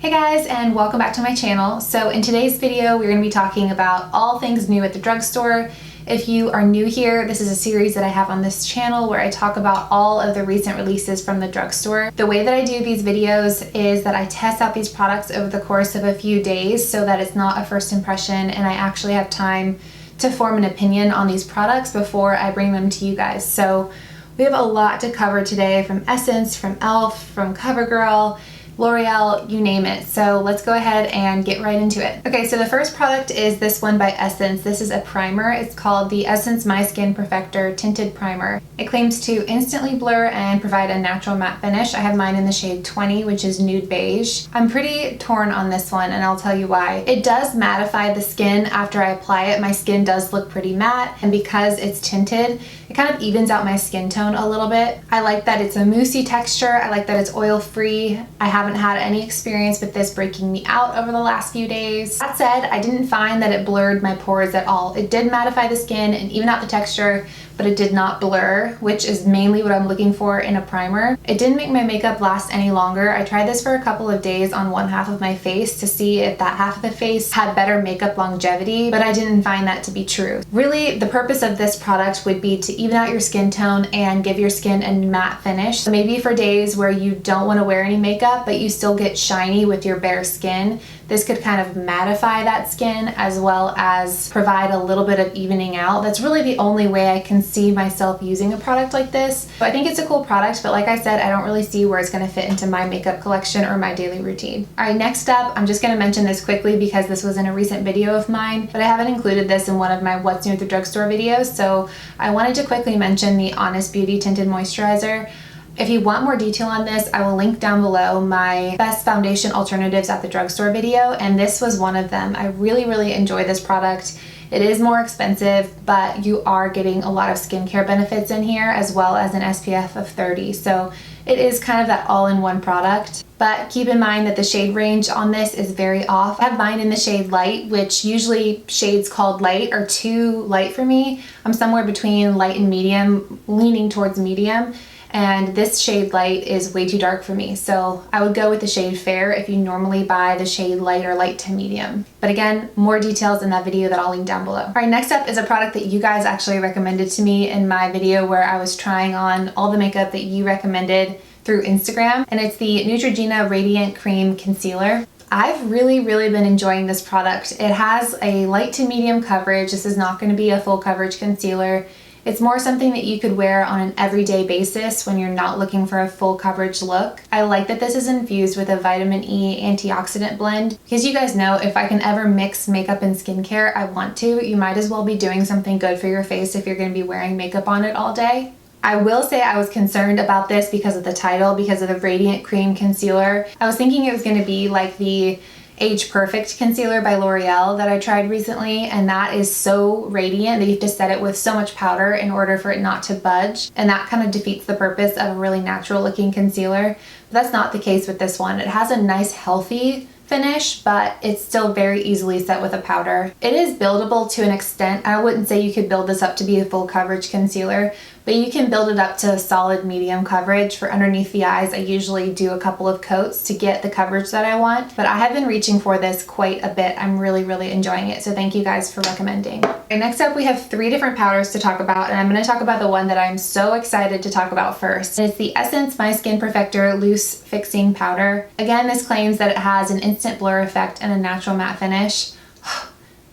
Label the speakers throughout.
Speaker 1: Hey guys, and welcome back to my channel. So in today's video, we're going to be talking about all things new at the drugstore. If you are new here, this is a series that I have on this channel where I talk about all of the recent releases from the drugstore. The way that I do these videos is that I test out these products over the course of a few days so that it's not a first impression and I actually have time to form an opinion on these products before I bring them to you guys. So we have a lot to cover today, from Essence, from e.l.f., from CoverGirl, L'Oreal, you name it. So let's go ahead and get right into it. Okay, so the first product is this one by Essence. This is a primer. It's called the Essence My Skin Perfector Tinted Primer. It claims to instantly blur and provide a natural matte finish. I have mine in the shade 20, which is Nude Beige. I'm pretty torn on this one, and I'll tell you why. It does mattify the skin after I apply it. My skin does look pretty matte, and because it's tinted, it kind of evens out my skin tone a little bit. I like that it's a moussey texture. I like that it's oil-free. I haven't had any experience with this breaking me out over the last few days. That said, I didn't find that it blurred my pores at all. It did mattify the skin and even out the texture, but it did not blur, which is mainly what I'm looking for in a primer. It didn't make my makeup last any longer. I tried this for a couple of days on one half of my face to see if that half of the face had better makeup longevity, but I didn't find that to be true. Really, the purpose of this product would be to even out your skin tone and give your skin a matte finish. So maybe for days where you don't want to wear any makeup, but you still get shiny with your bare skin, this could kind of mattify that skin as well as provide a little bit of evening out. That's really the only way I can see myself using a product like this. So I think it's a cool product, but like I said, I don't really see where it's going to fit into my makeup collection or my daily routine. Alright, next up, I'm just going to mention this quickly because this was in a recent video of mine, but I haven't included this in one of my What's New at the Drugstore videos, so I wanted to quickly mention the Honest Beauty Tinted Moisturizer. If you want more detail on this, I will link down below my best foundation alternatives at the drugstore video, and this was one of them. I really enjoy this product. It is more expensive, but you are getting a lot of skincare benefits in here as well as an SPF of 30. So it is kind of that all-in-one product. But keep in mind that the shade range on this is very off. I have mine in the shade light, which usually shades called light are too light for me. I'm somewhere between light and medium, leaning towards medium. And this shade light is way too dark for me, so I would go with the shade fair if you normally buy the shade light or light to medium. But again, more details in that video that I'll link down below. Alright, next up is a product that you guys actually recommended to me in my video where I was trying on all the makeup that you recommended through Instagram, and it's the Neutrogena Radiant Cream Concealer. I've really been enjoying this product. It has a light to medium coverage. This is not going to be a full coverage concealer. It's more something that you could wear on an everyday basis when you're not looking for a full coverage look. I like that this is infused with a vitamin E antioxidant blend because you guys know if I can ever mix makeup and skincare, I want to. You might as well be doing something good for your face if you're going to be wearing makeup on it all day. I will say I was concerned about this because of the title, because of the Radiant Cream Concealer. I was thinking it was going to be like the Age Perfect concealer by L'Oreal that I tried recently, and that is so radiant that you have to set it with so much powder in order for it not to budge, and that kind of defeats the purpose of a really natural looking concealer. But that's not the case with this one. It has a nice healthy finish, but it's still very easily set with a powder. It is buildable to an extent. I wouldn't say you could build this up to be a full coverage concealer, but you can build it up to a solid medium coverage. For underneath the eyes, I usually do a couple of coats to get the coverage that I want, but I have been reaching for this quite a bit. I'm really enjoying it, so thank you guys for recommending. Okay, next up we have 3 different powders to talk about, and I'm going to talk about the one that I'm so excited to talk about first. It's the Essence My Skin Perfector Loose Fixing Powder. Again, this claims that it has an instant blur effect and a natural matte finish.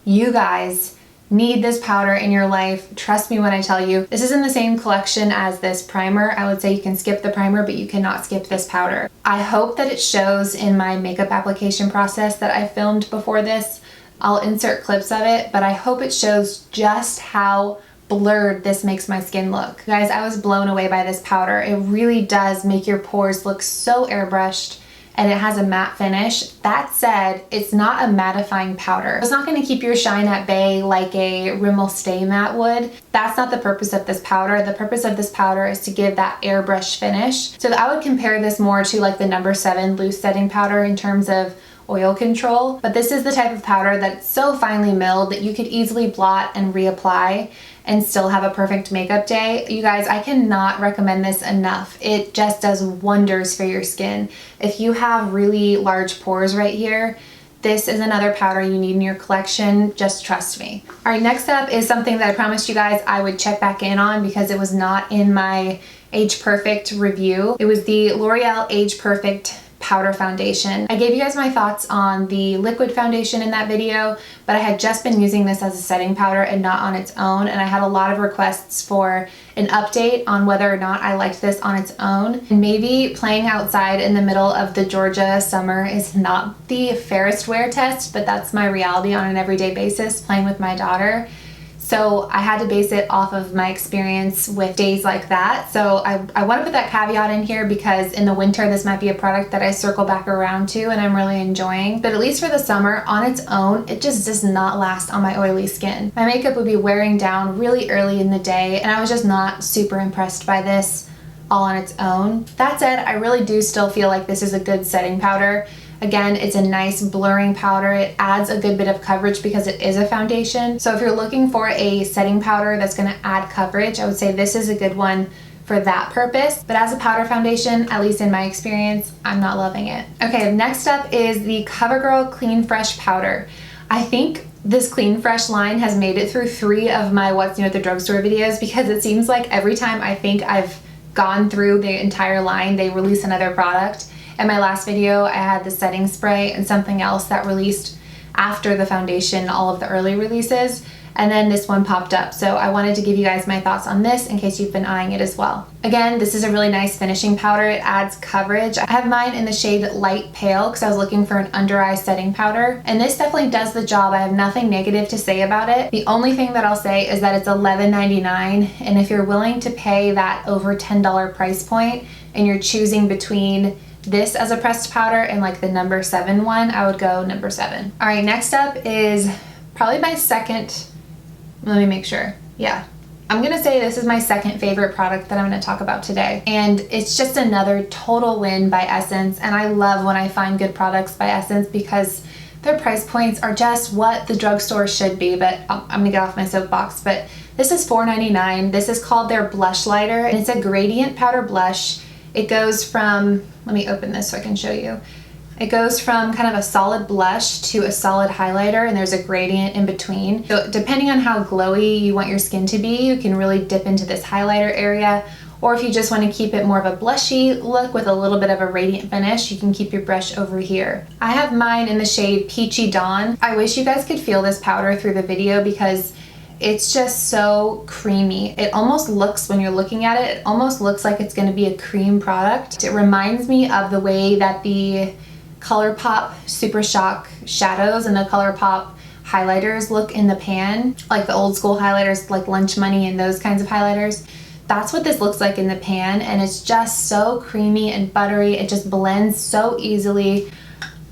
Speaker 1: You guys need this powder in your life. Trust me when I tell you. This is in the same collection as this primer. I would say you can skip the primer, but you cannot skip this powder. I hope that it shows in my makeup application process that I filmed before this. I'll insert clips of it, but I hope it shows just how blurred this makes my skin look. Guys, I was blown away by this powder. It really does make your pores look so airbrushed, and it has a matte finish. That said, it's not a mattifying powder. It's not going to keep your shine at bay like a Rimmel Stay Matte would. That's not the purpose of this powder. The purpose of this powder is to give that airbrush finish. So I would compare this more to like the No. 7 loose setting powder in terms of oil control, but this is the type of powder that's so finely milled that you could easily blot and reapply, and still have a perfect makeup day. You guys, I cannot recommend this enough. It just does wonders for your skin. If you have really large pores right here, this is another powder you need in your collection, just trust me. All right, next up is something that I promised you guys I would check back in on because it was not in my Age Perfect review. It was the L'Oreal Age Perfect powder foundation. I gave you guys my thoughts on the liquid foundation in that video, but I had just been using this as a setting powder and not on its own, and I had a lot of requests for an update on whether or not I liked this on its own. And maybe playing outside in the middle of the Georgia summer is not the fairest wear test, but that's my reality on an everyday basis playing with my daughter. So I had to base it off of my experience with days like that. So I want to put that caveat in here because in the winter this might be a product that I circle back around to and I'm really enjoying. But at least for the summer, on its own, it just does not last on my oily skin. My makeup would be wearing down really early in the day and I was just not super impressed by this all on its own. That said, I really do still feel like this is a good setting powder. Again, it's a nice blurring powder. It adds a good bit of coverage because it is a foundation. So if you're looking for a setting powder that's going to add coverage, I would say this is a good one for that purpose. But as a powder foundation, at least in my experience, I'm not loving it. Okay, next up is the CoverGirl Clean Fresh powder. I think this Clean Fresh line has made it through 3 of my What's New at the Drugstore videos because it seems like every time I think I've gone through the entire line, they release another product. In my last video, I had the setting spray and something else that released after the foundation, all of the early releases, and then this one popped up. So I wanted to give you guys my thoughts on this in case you've been eyeing it as well. Again, this is a really nice finishing powder. It adds coverage. I have mine in the shade Light Pale because I was looking for an under eye setting powder, and this definitely does the job. I have nothing negative to say about it. The only thing that I'll say is that it's $11.99, and if you're willing to pay that over $10 price point and you're choosing between this as a pressed powder and like the number 7 one, I would go number 7. All right, next up is probably my second, let me make sure. Yeah, I'm gonna say this is my second favorite product that I'm gonna talk about today. And it's just another total win by Essence. And I love when I find good products by Essence because their price points are just what the drugstore should be. But I'm gonna get off my soapbox, but this is $4.99. This is called their blush lighter and it's a gradient powder blush. It goes from, let me open this so I can show you. It goes from kind of a solid blush to a solid highlighter, and there's a gradient in between. So depending on how glowy you want your skin to be, you can really dip into this highlighter area, or if you just want to keep it more of a blushy look with a little bit of a radiant finish, you can keep your brush over here. I have mine in the shade Peachy Dawn. I wish you guys could feel this powder through the video because it's just so creamy. It almost looks, when you're looking at it, it almost looks like it's going to be a cream product. It reminds me of the way that the ColourPop Super Shock shadows and the ColourPop highlighters look in the pan, like the old school highlighters like Lunch Money and those kinds of highlighters. That's what this looks like in the pan, and it's just so creamy and buttery. It just blends so easily.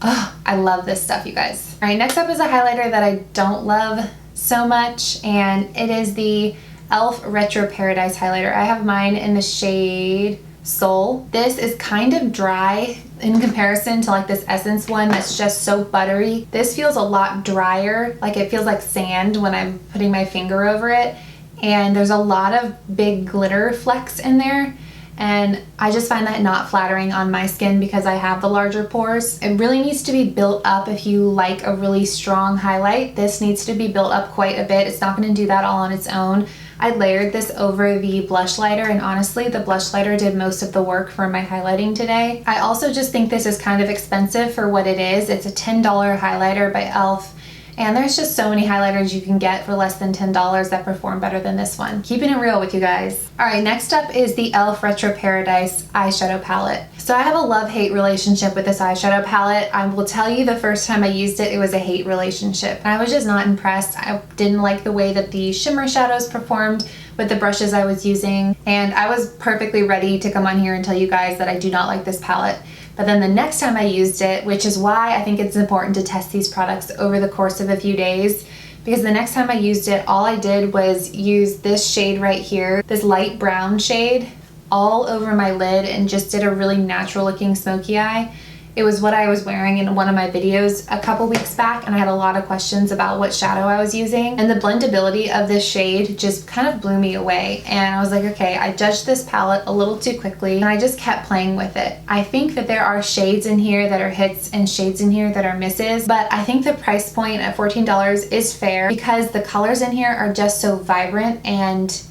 Speaker 1: Oh, I love this stuff, you guys. All right, next up is a highlighter that I don't love so much, and it is the e.l.f. Retro Paradise highlighter. I have mine in the shade Soul. This is kind of dry in comparison to like this Essence one that's just so buttery. This feels a lot drier, like it feels like sand when I'm putting my finger over it, and there's a lot of big glitter flecks in there. And I just find that not flattering on my skin because I have the larger pores. It really needs to be built up if you like a really strong highlight. This needs to be built up quite a bit. It's not going to do that all on its own. I layered this over the blush lighter, and honestly, the blush lighter did most of the work for my highlighting today. I also just think this is kind of expensive for what it is. It's a $10 highlighter by e.l.f. And there's just so many highlighters you can get for less than $10 that perform better than this one. Keeping it real with you guys. All right, next up is the e.l.f. Retro Paradise eyeshadow palette. So I have a love-hate relationship with this eyeshadow palette. I will tell you the first time I used it, it was a hate relationship. I was just not impressed. I didn't like the way that the shimmer shadows performed with the brushes I was using. And I was perfectly ready to come on here and tell you guys that I do not like this palette. But then the next time I used it, which is why I think it's important to test these products over the course of a few days, because the next time I used it, all I did was use this shade right here, this light brown shade, all over my lid and just did a really natural looking smoky eye. It was what I was wearing in one of my videos a couple weeks back, and I had a lot of questions about what shadow I was using. And the blendability of this shade just kind of blew me away. And I was like, okay, I judged this palette a little too quickly, and I just kept playing with it. I think that there are shades in here that are hits and shades in here that are misses, but I think the price point at $14 is fair because the colors in here are just so vibrant, and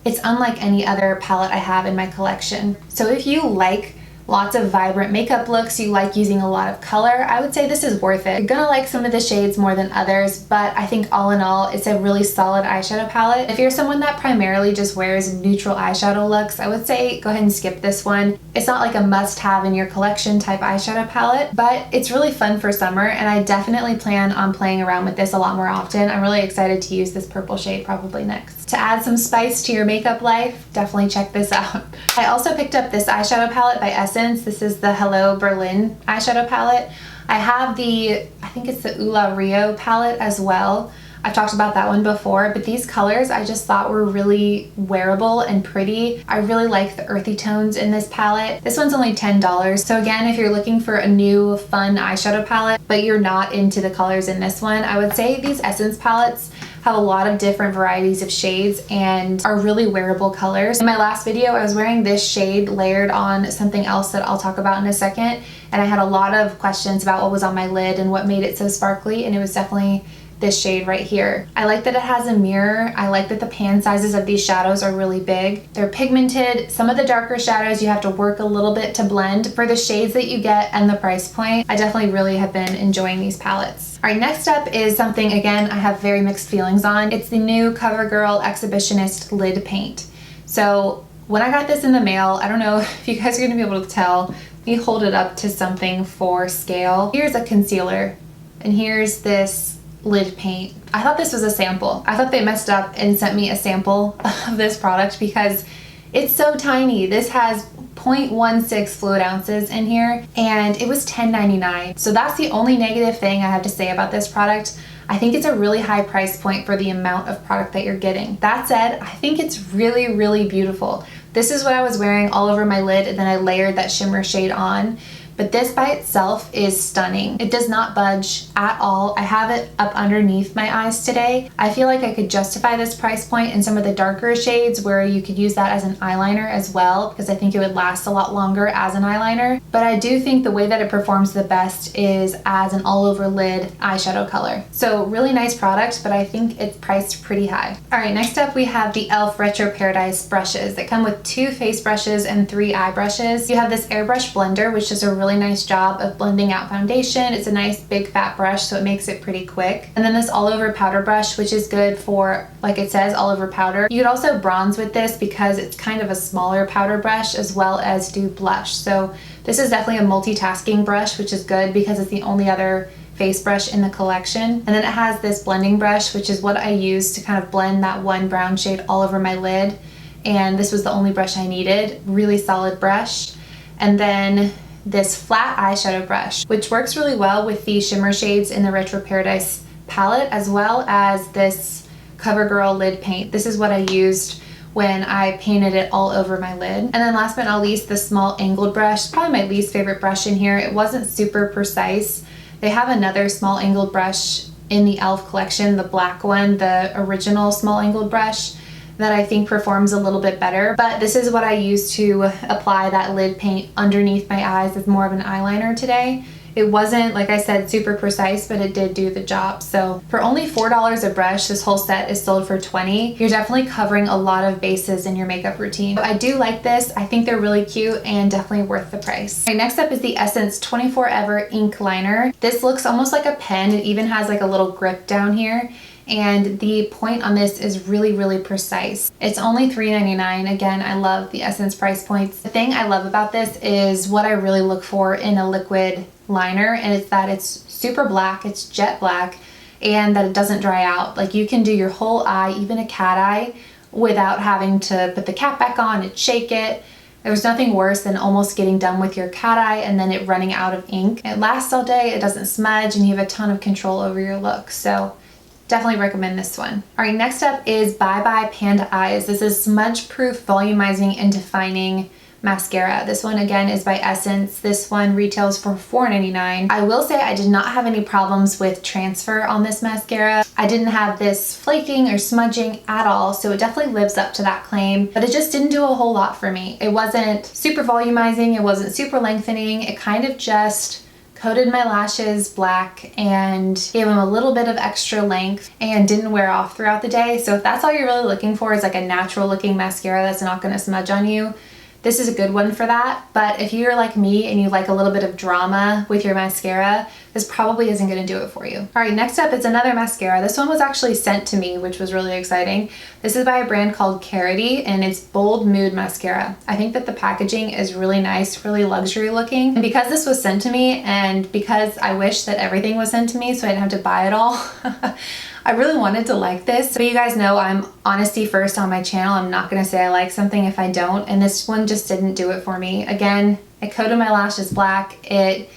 Speaker 1: it's unlike any other palette I have in my collection. So if you like lots of vibrant makeup looks, you like using a lot of color, I would say this is worth it. You're gonna like some of the shades more than others, but I think all in all, it's a really solid eyeshadow palette. If you're someone that primarily just wears neutral eyeshadow looks, I would say go ahead and skip this one. It's not like a must-have in your collection type eyeshadow palette, but it's really fun for summer, and I definitely plan on playing around with this a lot more often. I'm really excited to use this purple shade probably next. To add some spice to your makeup life, definitely check this out. I also picked up this eyeshadow palette by Essence. This is the Hello Berlin eyeshadow palette. I have the, I think it's the Ula Rio palette as well. I've talked about that one before, but these colors I just thought were really wearable and pretty. I really like the earthy tones in this palette. This one's only $10. So again, if you're looking for a new fun eyeshadow palette, but you're not into the colors in this one, I would say these Essence palettes have a lot of different varieties of shades and are really wearable colors. In my last video, I was wearing this shade layered on something else that I'll talk about in a second, and I had a lot of questions about what was on my lid and what made it so sparkly, and it was definitely this shade right here. I like that it has a mirror. I like that the pan sizes of these shadows are really big. They're pigmented. Some of the darker shadows you have to work a little bit to blend. For the shades that you get and the price point, I definitely really have been enjoying these palettes. All right, next up is something, again, I have very mixed feelings on. It's the new CoverGirl Exhibitionist lid paint. So when I got this in the mail, I don't know if you guys are gonna be able to tell, let me hold it up to something for scale. Here's a concealer, and here's this lid paint. I thought this was a sample. I thought they messed up and sent me a sample of this product because it's so tiny. This has 0.16 fluid ounces in here, and it was $10.99. So that's the only negative thing I have to say about this product. I think it's a really high price point for the amount of product that you're getting. That said, I think it's really, really beautiful. This is what I was wearing all over my lid, and then I layered that shimmer shade on. But this by itself is stunning. It does not budge at all. I have it up underneath my eyes today. I feel like I could justify this price point in some of the darker shades where you could use that as an eyeliner as well, because I think it would last a lot longer as an eyeliner. But I do think the way that it performs the best is as an all over lid eyeshadow color. So really nice product, but I think it's priced pretty high. All right, next up we have the e.l.f. Retro Paradise brushes that come with 2 face brushes and 3 eye brushes. You have this airbrush blender, which is a really nice job of blending out foundation. It's a nice big fat brush, so it makes it pretty quick. And then this all over powder brush, which is good for, like it says, all over powder. You could also bronze with this because it's kind of a smaller powder brush as well as do blush. So this is definitely a multitasking brush, which is good because it's the only other face brush in the collection. And then it has this blending brush, which is what I use to kind of blend that one brown shade all over my lid. And this was the only brush I needed. Really solid brush. And then this flat eyeshadow brush, which works really well with the shimmer shades in the Retro Paradise palette, as well as this CoverGirl lid paint. This is what I used when I painted it all over my lid. And then last but not least, the small angled brush, probably my least favorite brush in here. It wasn't super precise. They have another small angled brush in the e.l.f. collection, the black one, the original small angled brush, that I think performs a little bit better. But this is what I use to apply that lid paint underneath my eyes as more of an eyeliner today. It wasn't, like I said, super precise, but it did do the job. So for only $4 a brush, this whole set is sold for $20. You're definitely covering a lot of bases in your makeup routine. So I do like this. I think they're really cute and definitely worth the price. All right, next up is the Essence 24 Ever Ink Liner. This looks almost like a pen. It even has like a little grip down here. And the point on this is really, really precise. It's only $3.99. Again, I love the Essence price points. The thing I love about this is what I really look for in a liquid liner, and it's that it's super black, it's jet black, and that it doesn't dry out. Like you can do your whole eye, even a cat eye, without having to put the cap back on and shake it. There's nothing worse than almost getting done with your cat eye and then it running out of ink. It lasts all day, it doesn't smudge, and you have a ton of control over your look. So definitely recommend this one. All right, next up is Bye Bye Panda Eyes. This is smudge proof volumizing and defining mascara. This one again is by Essence. This one retails for $4.99. I will say I did not have any problems with transfer on this mascara. I didn't have this flaking or smudging at all, so it definitely lives up to that claim, but it just didn't do a whole lot for me. It wasn't super volumizing, it wasn't super lengthening, it kind of just coated my lashes black and gave them a little bit of extra length and didn't wear off throughout the day. So if that's all you're really looking for, is like a natural looking mascara that's not going to smudge on you, this is a good one for that. But if you're like me and you like a little bit of drama with your mascara, this probably isn't going to do it for you. All right, next up is another mascara. This one was actually sent to me, which was really exciting. This is by a brand called Karity, and it's Bold Mood Mascara. I think that the packaging is really nice, really luxury looking. And because this was sent to me, and because I wish that everything was sent to me so I didn't have to buy it all, I really wanted to like this. But you guys know I'm honesty first on my channel. I'm not gonna say I like something if I don't, and this one just didn't do it for me. Again, it coated my lashes black. It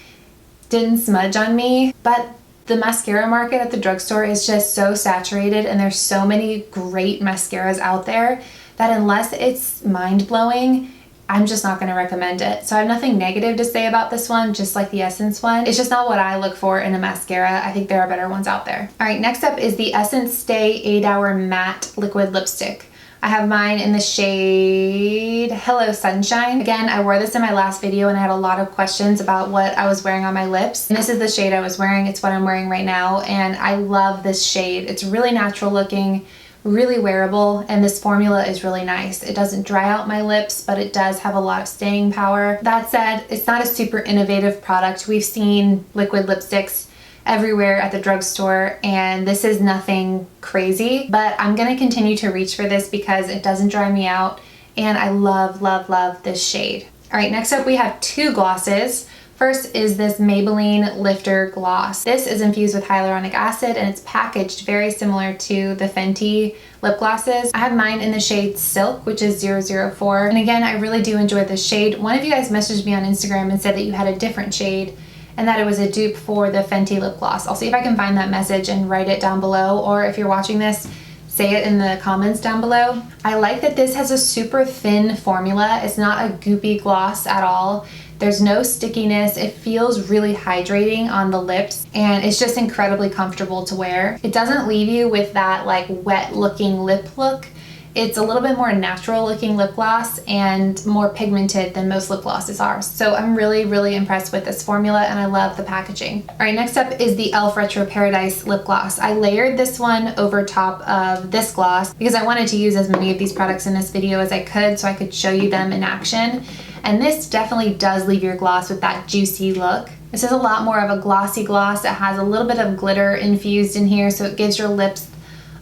Speaker 1: didn't smudge on me, but the mascara market at the drugstore is just so saturated, and there's so many great mascaras out there that unless it's mind-blowing, I'm just not going to recommend it. So I have nothing negative to say about this one, just like the Essence one. It's just not what I look for in a mascara. I think there are better ones out there. All right, next up is the Essence Stay 8-Hour Matte Liquid Lipstick. I have mine in the shade Hello Sunshine. Again, I wore this in my last video and I had a lot of questions about what I was wearing on my lips. And this is the shade I was wearing. It's what I'm wearing right now. And I love this shade. It's really natural looking, really wearable, and this formula is really nice. It doesn't dry out my lips, but it does have a lot of staying power. That said, it's not a super innovative product. We've seen liquid lipsticks everywhere at the drugstore, and this is nothing crazy, but I'm gonna continue to reach for this because it doesn't dry me out, and I love, love, love this shade. All right, next up we have two glosses. First is this Maybelline Lifter Gloss. This is infused with hyaluronic acid and it's packaged very similar to the Fenty lip glosses. I have mine in the shade Silk, which is 004. And again, I really do enjoy this shade. One of you guys messaged me on Instagram and said that you had a different shade and that it was a dupe for the Fenty lip gloss. I'll see if I can find that message and write it down below, or if you're watching this, say it in the comments down below. I like that this has a super thin formula. It's not a goopy gloss at all. There's no stickiness. It feels really hydrating on the lips, and it's just incredibly comfortable to wear. It doesn't leave you with that like wet looking lip look. It's a little bit more natural looking lip gloss and more pigmented than most lip glosses are. So I'm really, really impressed with this formula, and I love the packaging. All right, next up is the e.l.f. Retro Paradise lip gloss. I layered this one over top of this gloss because I wanted to use as many of these products in this video as I could so I could show you them in action. And this definitely does leave your gloss with that juicy look. This is a lot more of a glossy gloss. It has a little bit of glitter infused in here, so it gives your lips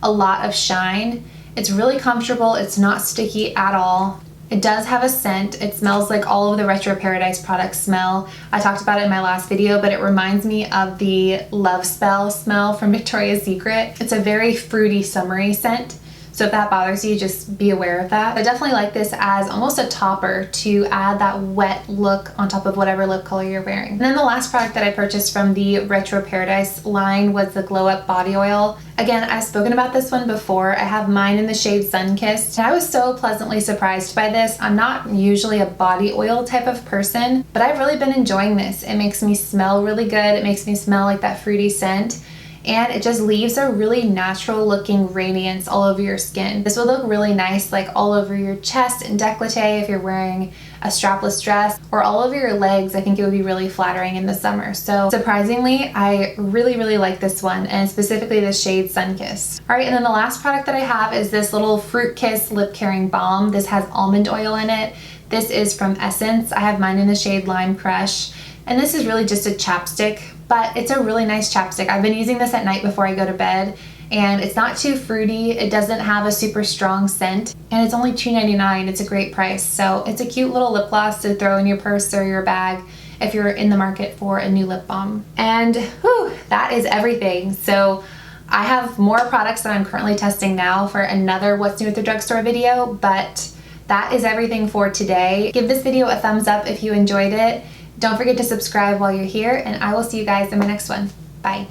Speaker 1: a lot of shine. It's really comfortable. It's not sticky at all. It does have a scent. It smells like all of the Retro Paradise products smell. I talked about it in my last video, but it reminds me of the Love Spell smell from Victoria's Secret. It's a very fruity, summery scent. So if that bothers you, just be aware of that. I definitely like this as almost a topper to add that wet look on top of whatever lip color you're wearing. And then the last product that I purchased from the Retro Paradise line was the Glow Up Body Oil. Again, I've spoken about this one before. I have mine in the shade Sunkissed. And I was so pleasantly surprised by this. I'm not usually a body oil type of person, but I've really been enjoying this. It makes me smell really good. It makes me smell like that fruity scent. And it just leaves a really natural looking radiance all over your skin. This would look really nice like all over your chest and décolleté if you're wearing a strapless dress, or all over your legs. I think it would be really flattering in the summer. So surprisingly, I really, really like this one, and specifically the shade Sunkissed. All right, and then the last product that I have is this little Fruit Kiss Lip Caring Balm. This has almond oil in it. This is from Essence. I have mine in the shade Lime Crush. And this is really just a chapstick, but it's a really nice chapstick. I've been using this at night before I go to bed, and it's not too fruity. It doesn't have a super strong scent, and it's only $2.99. It's a great price. So it's a cute little lip gloss to throw in your purse or your bag if you're in the market for a new lip balm. And whew, that is everything. So I have more products that I'm currently testing now for another What's New at the Drugstore video, but that is everything for today. Give this video a thumbs up if you enjoyed it. Don't forget to subscribe while you're here, and I will see you guys in my next one. Bye.